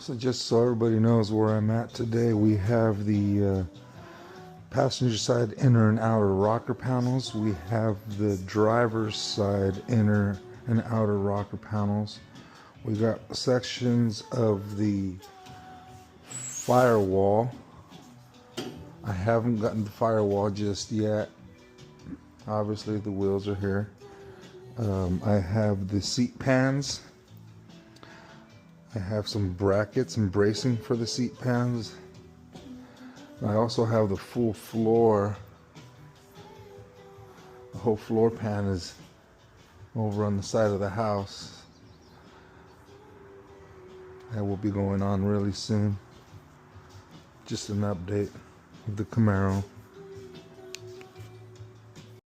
So just so everybody knows where I'm at today, we have the passenger side inner and outer rocker panels. We have the driver's side inner and outer rocker panels. We got sections of the firewall. I haven't gotten the firewall just yet. Obviously the wheels are here. I have the seat pans. I have some brackets and bracing for the seat pans. I also have the full floor. The whole floor pan is over on the side of the house. That will be going on really soon. Just an update of the Camaro.